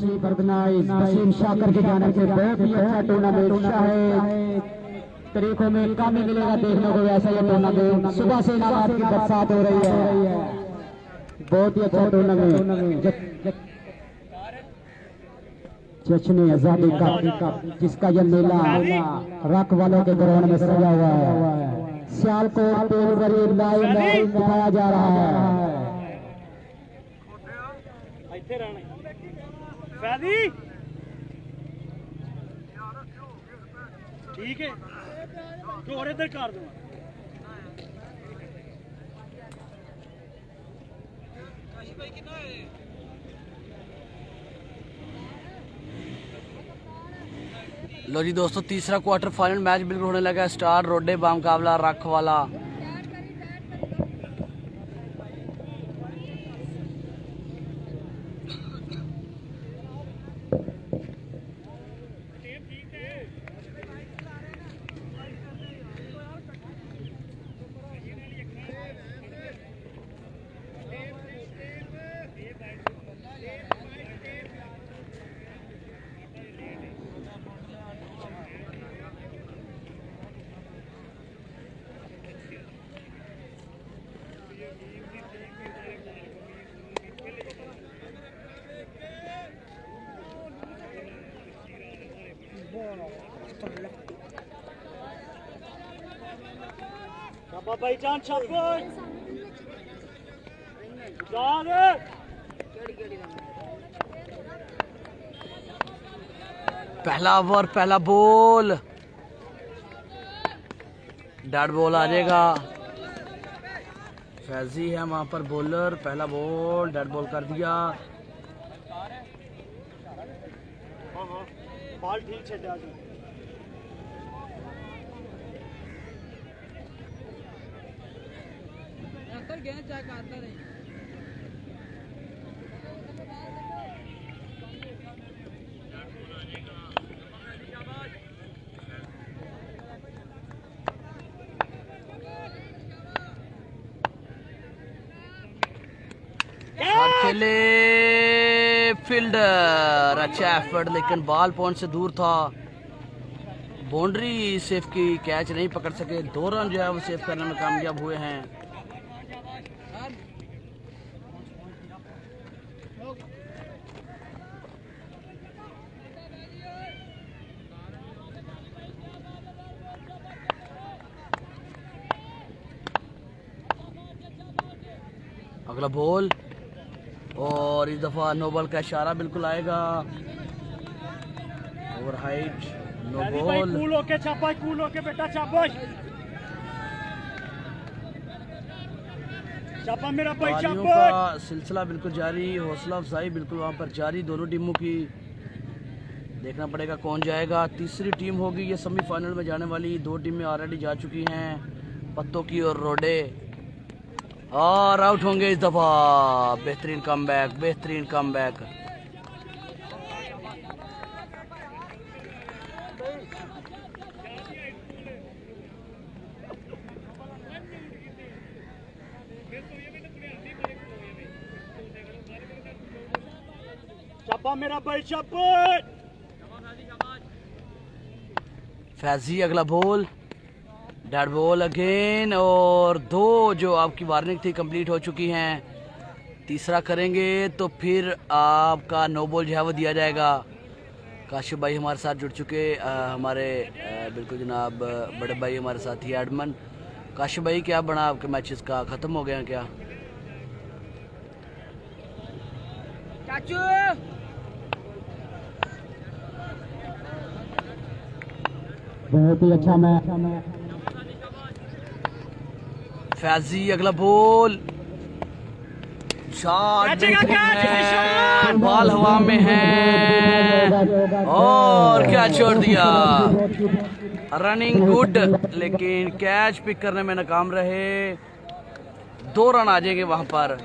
achieved organized Wasim शाकर की जानिब से बहुत ही अच्छा टूर्नामेंट है। तरीकों में कामी मिलेगा देखने को वैसा ये टूर्नामेंट। सुबह से इनामात की बरसात हो रही है, बहुत ही अच्छा टूर्नामेंट जश्न आजादी का, जिसका यह मेला रख वालों के ग्राउंड में सजा हुआ है। सियालकोट पेलवरी लाइव दिखाया जा रहा है। ठीक है तो और इधर कर दूंगा। लो जी दोस्तों, तीसरा क्वार्टर फाइनल मैच बिल्कुल होने लगा स्टार। रोडे बामुकाबला रख वाला। भाईजान पहला ओवर, पहला बॉल, डॉट बॉल आ जाएगा। फैजी है वहां पर बॉलर। पहला बॉल डॉट बॉल कर दिया। बॉल ठीक से खेले फील्डर, अच्छा एफर्ट, लेकिन बॉल पॉइंट से दूर था। बाउंड्री सेफ की, कैच नहीं पकड़ सके। 2 रन जो है वो सेफ करने में कामयाब हुए हैं। अगला बॉल और इस दफा नो बॉल का इशारा बिल्कुल आएगा। Over height, no ball. Cool होके चापा, कूल होके बेटा चापा, चापा मेरा भाई चापा। का सिलसिला बिल्कुल जारी, हौसला अफजाई बिल्कुल वहां पर जारी दोनों टीमों की। देखना पड़ेगा कौन जाएगा। तीसरी टीम होगी ये सेमीफाइनल में जाने वाली। 2 टीमें ऑलरेडी जा चुकी हैं, पत्तों की और रोडे, और आउट होंगे इस दफा। बेहतरीन कमबैक, बेहतरीन कमबैक। चापा मेरा भाई चापा। फैजी अगला बॉल, डेड बॉल अगेन, और 2 जो आपकी वार्निंग थी कंप्लीट हो चुकी हैं। तीसरा करेंगे तो फिर आपका नो बॉल जो है वो दिया जाएगा। काशिफ भाई हमारे साथ जुड़ चुके, हमारे बिल्कुल जनाब बड़े भाई हमारे साथ ही एडमन। काशिफ भाई क्या बना आपके मैचेस का, ख़त्म हो गया क्या? चाचू बहुत ही अच्छा मैच। फैजी अगला बॉल, शॉट, बॉल हवा में है और क्या छोड़ दिया। रनिंग गुड, लेकिन कैच पिक करने में नाकाम रहे। 2 रन आ जाएंगे वहां पर।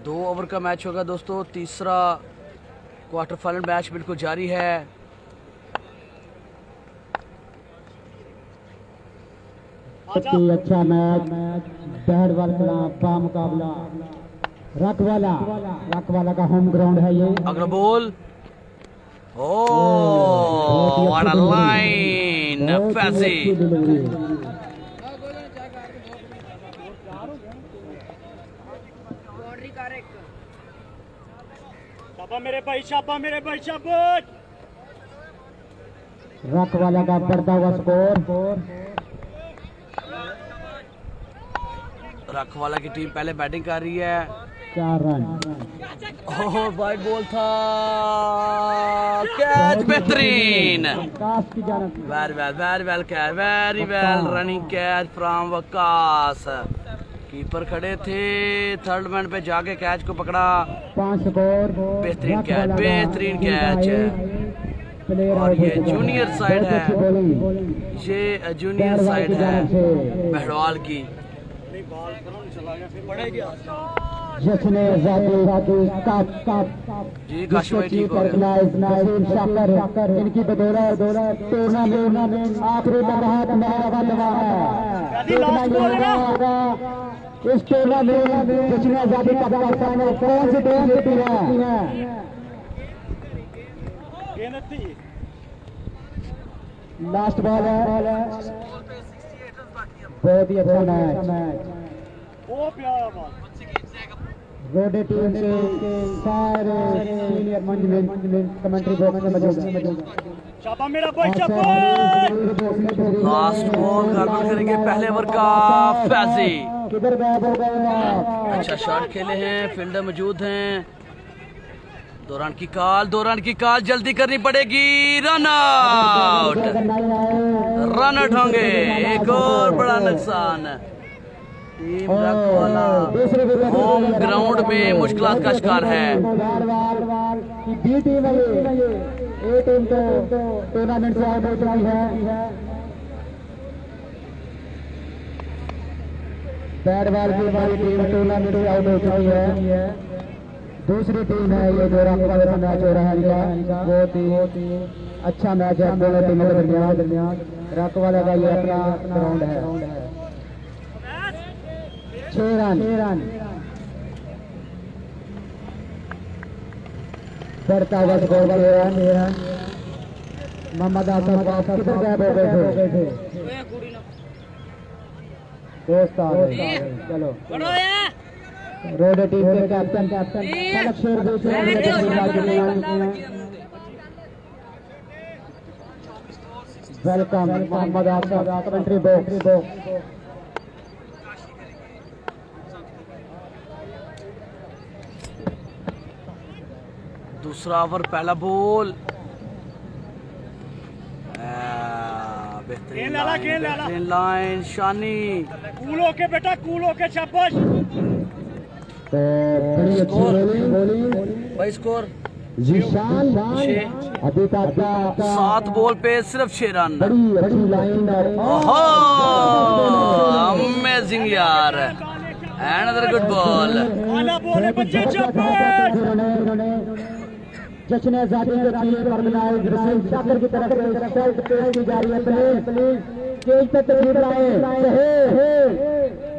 दो ओवर का मैच होगा दोस्तों। तीसरा क्वार्टर फाइनल मैच बिल्कुल जारी है। आजा बहुत ही अच्छा मैच बहरवाल कला का मुकाबला रखवाला का होम ग्राउंड है ये। अगला ball oh what a line फैजी बाउंड्री करेक्ट शाबा मेरे भाई शाबाश रखवाला का बढ़ता हुआ स्कोर। रखवाला की टीम पहले बैटिंग कर रही है। 4 रन। ओह वाइड बॉल था कैच बेहतरीन काश की जानब very well catch very well running catch from Waqas keeper खड़े थे थर्ड मैन पे जाके कैच को पकड़ा 5 स्कोर। बेहतरीन कैच बेहतरीन कैच प्लेयर और आउट ये हो चुका जूनियर साइड बहुत अच्छी है बॉलिंग। ये जूनियर साइड है बहरवाल की नहीं बॉल करो नहीं चला गया फिर बढ़ेगी जश्न आज़ादी कप जी काशी भाई ठीक हो गया नसीम शाकर इनकी बदौलत टूर्नामेंट आखिरी लम्हात में दवा है। देखना ये होगा इस टूर्नामेंट जश्न आज़ादी कप का फाइनल कौन सी टीम जीती है। गेंद थी लास्ट बॉल है। बहुत ही अच्छा मैच। वो प्यारा बॉल रोडे टीम के सारे सीनियर मैनेजमेंट कमेंट्री बॉक्स में मौजूद। शाबा मेरा भाई शाबाश लास्ट बॉल गड़बड़ करेंगे पहले ओवर का फैजी किधर गायब हो गए। अच्छा शॉट खेले हैं फील्डर मौजूद हैं 2 रन की काल जल्दी करनी पड़ेगी रन आउट होंगे एक और बड़ा नुकसान टीम रखवाला होम ग्राउंड में मुश्किलात का शिकार है। बी टीम है ये टीम तो टूर्नामेंट से आउट हो चुकी है। बैट बॉल की हमारी टीम टूर्नामेंट से आउट हो चुकी है। दूसरी टीम है ये जो रखवाले से मैच हो रहा है इनका बहुत ही अच्छा मैच है दोनों टीमों के दरमियान। रखवाले का ये अपना ग्राउंड है। 6 रन बढ़ता हुआ स्कोर 6 रन। मोहम्मद आसफ किधर गायब हो गए थे दोस्त आ गए। चलो रोड टीम के captain Palak Sher welcome Mohammad Asaf commentary box. दूसरा ओवर पहला बॉल खेल लाला, खेल लाला। बेहतरीन लाइन शानी कूल होके बेटा कूल होके शाबाश तो बड़ी अच्छी बॉलिंग भाई स्कोर जीशान अभी तक का 7 बॉल पे सिर्फ 6 रन बड़ी अच्छी लाइन ओहो अमेजिंग यार अनदर गुड बॉल आला बोले बच्चे शाबाश जश्न आज़ादी के लिए ऑर्गेनाइज नसीम शाकर की तरफ से शॉट पेश की जा रही है। प्लीज स्टेज पे तशरीफ लाएं।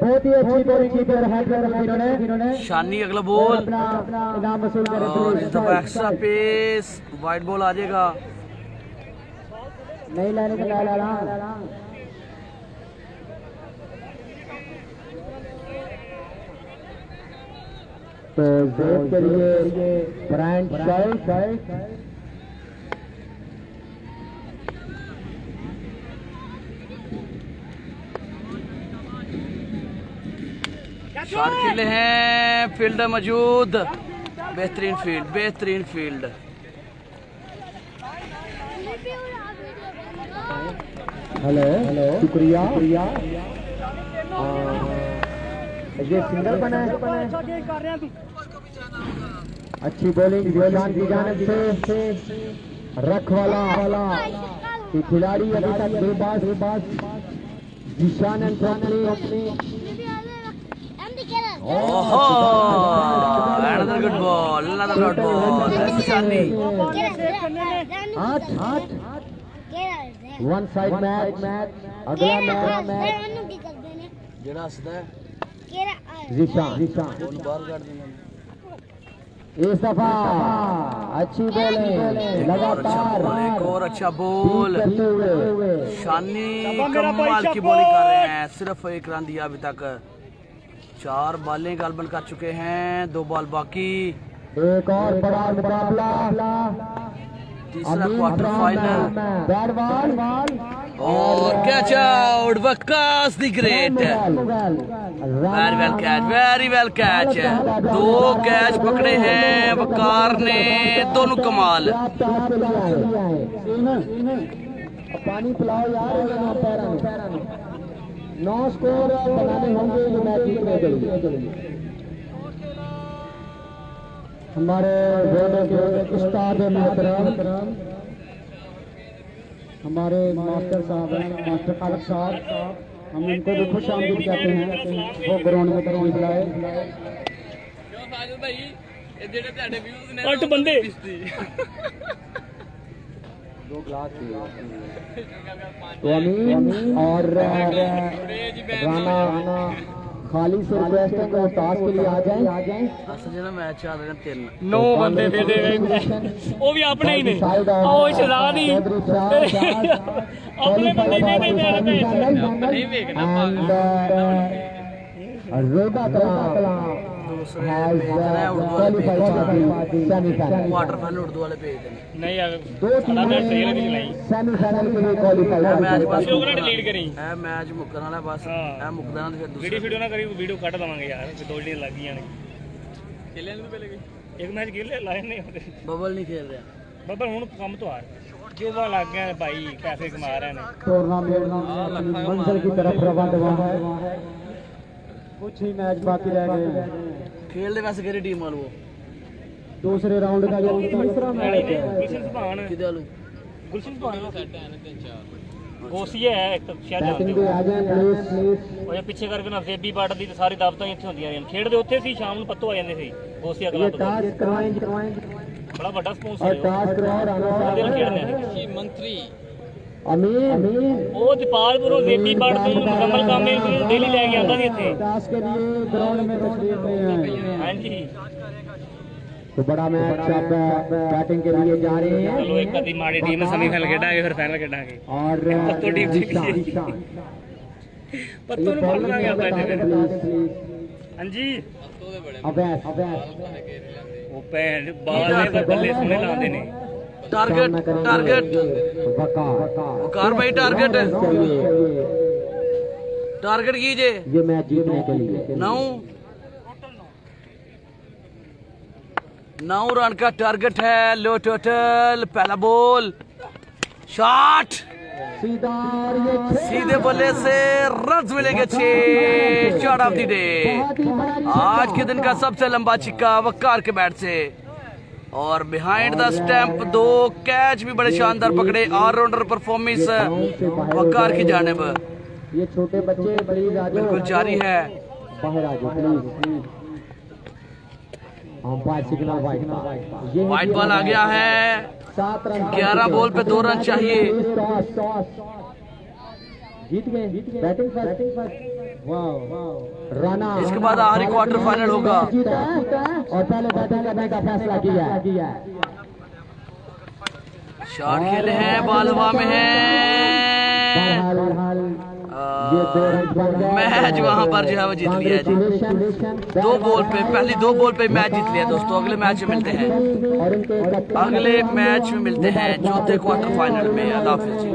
बहुत ही अच्छी बॉलिंग की और हेड पर इन्होंने शानी अगला बॉल अपना इनाम वसूल और करें। इस दफा एक्स्ट्रा पेस वाइड बॉल आ जाएगा नहीं लाने का ला तो जेब के लिए ब्रांड शर्ट शॉट खेले हैं फील्डर मौजूद बेहतरीन फील्ड हेलो शुक्रिया ये सिंगल बना है। अच्छा गेम कर रहे हैं तू अच्छी बॉलिंग जीशान की जानिब से रखवाला के खिलाड़ी अभी तक बेबास जीशान अपनी ओहो अनदर गुड बॉल शानी आठ वन साइड मैच अगला मैच ਕੀ ਕਰਦੇ ਨੇ ਜਿਹੜਾ ਹੱਸਦਾ ਹੈ ਕਿਹੜਾ जीशान ਉਹਨੂੰ ਬਾਹਰ ਕੱਢ ਦਿੰਦੇ ਨੇ। इस दफा अच्छी बॉलिंग एक और अच्छा लगातार बॉल, एक और अच्छा बॉल। करते हुए शानी मेरा भाई कमाल की शाबाश। बॉलिंग कर रहे हैं, सिर्फ एक रन दिया अभी तक। 4 बॉलें गालबन कर चुके हैं, 2 बॉल बाकी। एक और बड़ा मुकाबला तीसरा क्वार्टर फाइनल बैट बॉल और catch out Waqas the great. Very well catch, very well catch. 2 catch पकड़े हैं वकार ने, दोनों कमाल। पानी पिलाओ यार पैरा में 9 स्कोर बनाने होंगे जो मैच जीतने के लिए। हमारे उस्ताद मोहतरम हमारे मास्टर साहब हैं, मास्टर खालिद साहब, हम इनको भी खुश आमदीद कहते हैं। वो ग्राउंड में तशरीफ लाए। ਅੱਠ ਬੰਦੇ 2 गिलास तो अमीन और राना खाली से रिक्वेस्ट है कि टास्क के लिए आ जाएं। असल में मैच चल रहे हैं 3। 9 ਬੰਦੇ ਦੇ ਦੇ ਉਹ ਵੀ ਆਪਣੇ ਹੀ ਨੇ ਉਹ ਸ਼ਹਜ਼ਾਦ ਹੀ ਆਪਣੇ ਬੰਦੇ ਨੇ ਨਹੀਂ ਨਹੀਂ ਵੇਖਣਾ रोदा कलां दूसरे has भेज रहे हैं उर्दू वाले qualified for the semi-final। Quarter final Urdu वाले भेज देंगे। ਨਹੀਂ ਯਾਰ 2 ਸਾਡਾ टीमें मैच ट्रेल भी चलाई semi-final के लिए qualified ਇਹ ਮੈਚ ਬਸ ਵੀਡੀਓ ਕਿਹੜਾ ਡਿਲੀਟ ਕਰੀ ਇਹ ਮੈਚ ਮੁੱਕਣ ਵਾਲਾ ਬਸ। ਹਾਂ। ਇਹ ਮੁੱਕਦਾ ਨਾ ਫਿਰ ਦੂਸਰੇ ਵੀਡੀਓ ਨਾ ਕਰੀ ਵੀਡੀਓ ਕੱਟ ਦਵਾਂਗੇ ਯਾਰ ਫਿਰ 2 ਡੀਆਂ ਲੱਗ ਗਈਆਂ ਨੇ ਖੇਲਿਆਂ ਨੂੰ ਪਹਿਲੇ ਇੱਕ ਮੈਚ ਖੇਲੇ ਲਾਏ ਨਹੀਂ ਹੁੰਦੇ बबल नहीं खेल रहा। ਬੱਬਰ ਹੁਣ ਕੰਮ ਤੋਂ ਆ ਜੋਗਾ ਲੱਗ ਗਿਆ ਭਾਈ ਪੈਸੇ ਕਮਾ ਰਹੇ ਨੇ टूर्नामेंट अपनी मंजिल की तरफ रवाना है। कुछ ही मैच बाकी रह गए हैं। खेल दे वैसे केरी टीम वालू दूसरे राउंड का ये तीसरा मैच है। ਗੁਲਸ਼ਨ ਸੁਭਾਨ किदे वालू ਗੁਲਸ਼ਨ ਸੁਭਾਨ ਸੈੱਟ ਹੈ ਨਾ 3-4 ਗੋਸੀਆ ਹੈ ਇੱਕ ਸ਼ਾਇਦ बैटिंग ਜਾਣਦੇ पे आ जाए प्लीज। ਉਹ ਜੇ ਪਿੱਛੇ ਕਰਕੇ ਨਾ ਜ਼ੇਬੀ ਬਾਟ ਦੀ ਤੇ ਸਾਰੀ ਦਾਵਤਾਂ ਹੀ ਇੱਥੇ ਹੁੰਦੀਆਂ ਨੇ ਖੇਡਦੇ ਉੱਥੇ ਸੀ ਸ਼ਾਮ ਨੂੰ ਪੱਤੋ ਆ ਜਾਂਦੇ ਸੀ ਗੋਸੀਆ ये ਕਲੱਬ ਤੋਂ टास्क करवाएंगे ਬੜਾ ਵੱਡਾ और ਸਪਾਂਸਰ ਹੈ टास्क करवा राना ਉਹਦੇ ਨਾਲ साहब ਖੇਡਦੇ ਨੇ अमीन ਉਹ ਦੀਪਾਲਪੁਰੋਂ ਜ਼ੇਬੀ ਬਾਟ ਤੋਂ ਮੁਕੰਮਲ ਕੰਮ ਇਹ ਡੇਲੀ ਲੈ ਕੇ ਆਉਂਦਾ ਸੀ ਇੱਥੇ टास्क के लिए ग्राउंड में तशरीफ ले आए। ਹਾਂਜੀ तो बड़ा मैच अब बैटिंग के लिए जा रहे हैं ਚਲੋ ਇੱਕ ਅੱਧੀ ਮਾੜੀ ਟੀਮ ਸੈਮੀਫਾਈਨਲ ਖੇਡਾਂਗੇ ਫਿਰ ਫਾਈਨਲ ਖੇਡਾਂਗੇ और पत्तों टीम जीशान। ਪੱਤੋ ਨੂੰ ਫੜ ਲਾਂਗੇ ਆਪਾਂ ਇੱਥੇ प्लीज ਹਾਂਜੀ अवैध ਉਹ ਭੈਣ ਬਾਲ ਦੇ ਬੱਲੇ ਸੋਹਣੇ ਲਾਉਂਦੇ ਨੇ टारगेट टारगेट वकार वकार भाई टारगेट चलिए टारगेट कीजिए ये मैच जीतने के लिए 9 रन का टारगेट है। लो टोटल पहला बॉल शॉट सीधा और ये सीधे बल्ले से रन मिलेंगे 6 शॉट ऑफ द डे। आज के दिन का सबसे लंबा छिक्का वकार के बैट से और बिहाइंड द स्टैंप 2 कैच भी बड़े शानदार पकड़े। ऑलराउंडर परफॉर्मेंस वकार की जानिब ये छोटे बच्चे प्लीज आ बिल्कुल जाओ जारी है। बाहर आ जाओ प्लीज। अंपायर सिग्नल वाइट ये वाइट बॉल आ गया है। 7 रन 11 बॉल पे 2 रन चाहिए। जीत गए बैटिंग फर्स्ट वाह राना इसके बाद आखिरी क्वार्टर फाइनल होगा। जीता और पहले बैटिंग करने का फैसला किया। शॉट खेले हैं, बॉल हवा में है। मैच वहां पर जो है वो जीत लिया जी। 2 बॉल पे पहली 2 बॉल पे मैच जीत लिया दोस्तों। अगले मैच में मिलते हैं, अगले मैच में मिलते हैं चौथे क्वार्टर फाइनल में। अल्लाह हाफिज़ जी।